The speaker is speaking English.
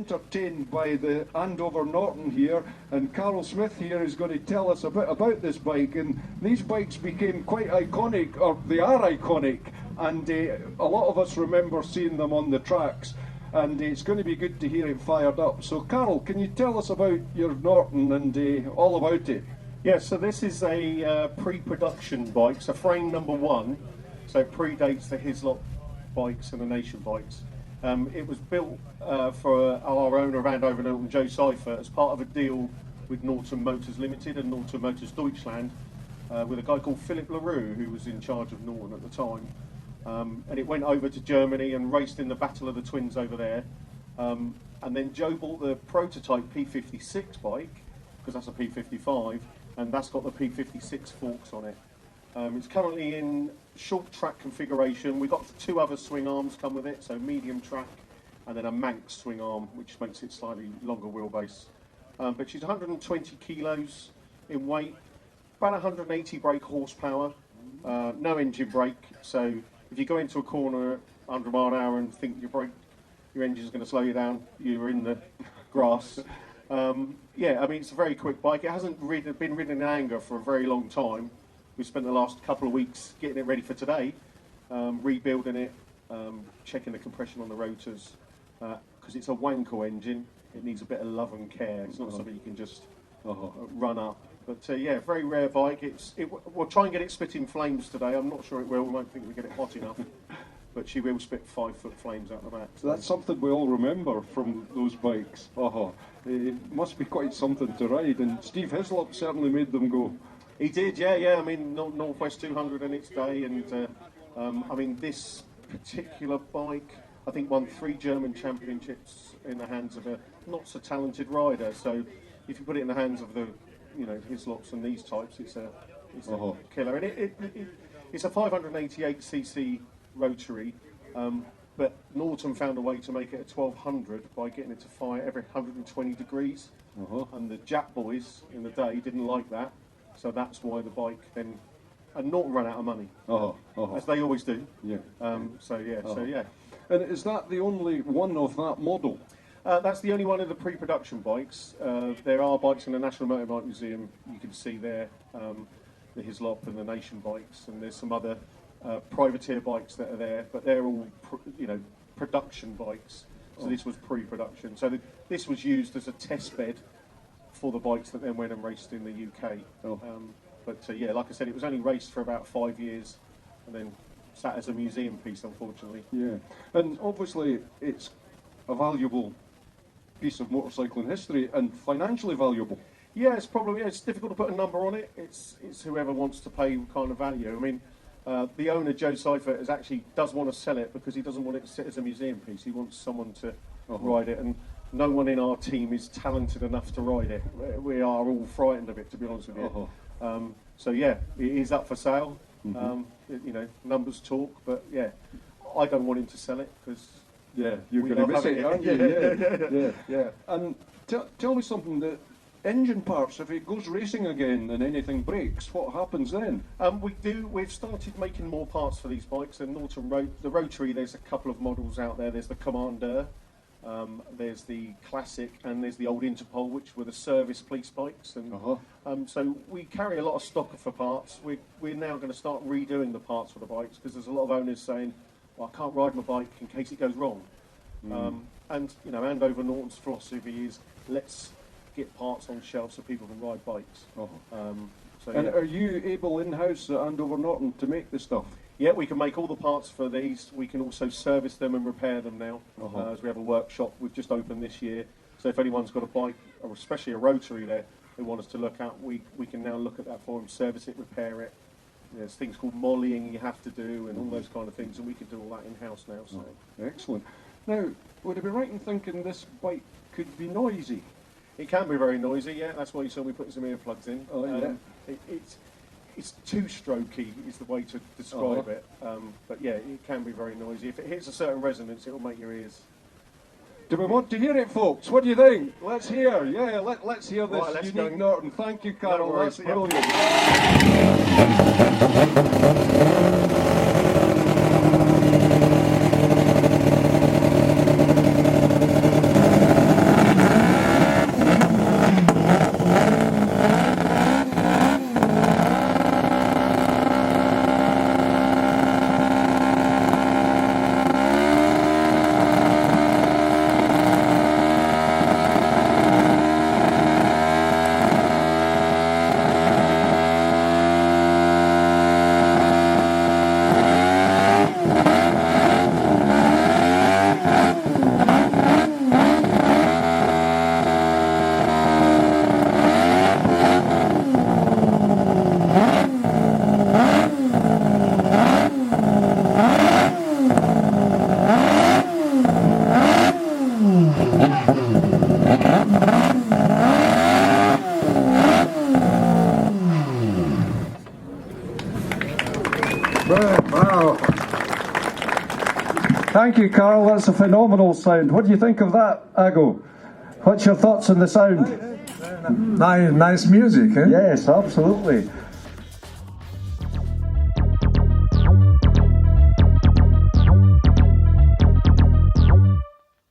entertained by the Andover Norton here, and Karl Smith here is going to tell us a bit about this bike. And these bikes became quite iconic, or they are iconic, and a lot of us remember seeing them on the tracks. And it's going to be good to hear him fired up. So, Karl, can you tell us about your Norton and all about it? Yeah, so this is a pre-production bike, so frame number 1, so it predates the Hislop bikes and the Nation bikes. It was built for our owner of Andover Norton, Joe Seifert, as part of a deal with Norton Motors Limited and Norton Motors Deutschland, with a guy called Philip LaRue, who was in charge of Norton at the time. And it went over to Germany and raced in the Battle of the Twins over there. And then Joe bought the prototype P56 bike, because that's a P55, and that's got the P56 forks on it. It's currently in short track configuration. We've got 2 other swing arms come with it, so medium track, and then a Manx swing arm, which makes it slightly longer wheelbase. But she's 120 kilos in weight, about 180 brake horsepower, no engine brake, so if you go into a corner at 100 mile an hour and think your engine's going to slow you down, you're in the grass. Yeah, I mean, it's a very quick bike. It hasn't been ridden in anger for a very long time. We spent the last couple of weeks getting it ready for today, rebuilding it, checking the compression on the rotors, because it's a Wanko engine. It needs a bit of love and care. It's not something you can just run up. But yeah, very rare bike. We'll try and get it spit in flames today. I'm not sure it will. We won't think we get it hot enough. But she will spit 5-foot flames out the back. So that's something we all remember from those bikes. It must be quite something to ride. And Steve Hislop certainly made them go. He did, yeah. I mean, Northwest 200 in its day. And I mean, this particular bike, I think, won 3 German championships in the hands of a not so talented rider. So if you put it in the hands of the Hislops and these types, it's a killer. And it's a 588cc rotary, but Norton found a way to make it a 1200 by getting it to fire every 120 degrees. And the Jap boys in the day didn't like that, so that's why the bike then. And Norton ran out of money, as they always do. Yeah. So yeah. And is that the only one of that model? That's the only one of the pre-production bikes. There are bikes in the National Motorbike Museum. You can see there the Hislop and the Nation bikes, and there's some other privateer bikes that are there, but they're all production bikes. So this was pre-production. So this was used as a test bed for the bikes that then went and raced in the UK. But yeah, like I said, it was only raced for about 5 years, and then sat as a museum piece, unfortunately. Yeah, and obviously it's a valuable piece of motorcycling history and financially valuable. Yeah, it's difficult to put a number on it. It's whoever wants to pay kind of value. I mean, the owner, Joe Seifert, does want to sell it because he doesn't want it to sit as a museum piece. He wants someone to ride it, and no one in our team is talented enough to ride it. We are all frightened of it, to be honest with you. So yeah, it is up for sale. Numbers talk, but yeah, I don't want him to sell it because you're going to miss it, aren't you? Yeah. And tell me something. The engine parts, if it goes racing again and anything breaks, what happens then? We've started making more parts for these bikes. And the Rotary, there's a couple of models out there. There's the Commander, there's the Classic, and there's the old Interpol, which were the service police bikes. And so we carry a lot of stock for parts. We're now going to start redoing the parts for the bikes because there's a lot of owners saying, well, I can't ride my bike in case it goes wrong. And Andover Norton's philosophy is let's get parts on shelves so people can ride bikes. Are you able in-house at Andover Norton to make this stuff? Yeah, we can make all the parts for these. We can also service them and repair them now, as we have a workshop we've just opened this year. So if anyone's got a bike, or especially a Rotary there, they want us to look at, we can now look at that for them, service it, repair it. There's things called mollying you have to do and all those kind of things, and we can do all that in-house now. So. Excellent. Now, would it be right in thinking this bike could be noisy? It can be very noisy, yeah. That's why you saw me putting some earplugs in. It's two-strokey is the way to describe it. But yeah, it can be very noisy. If it hits a certain resonance, it will make your ears. Do we want to hear it, folks? What do you think? Let's hear. Yeah, let's hear this unique Norton. Thank you, Karl. No, that's brilliant. Wow. Thank you, Karl. That's a phenomenal sound. What do you think of that, Ago? What's your thoughts on the sound? Nice music, eh? Yes, absolutely.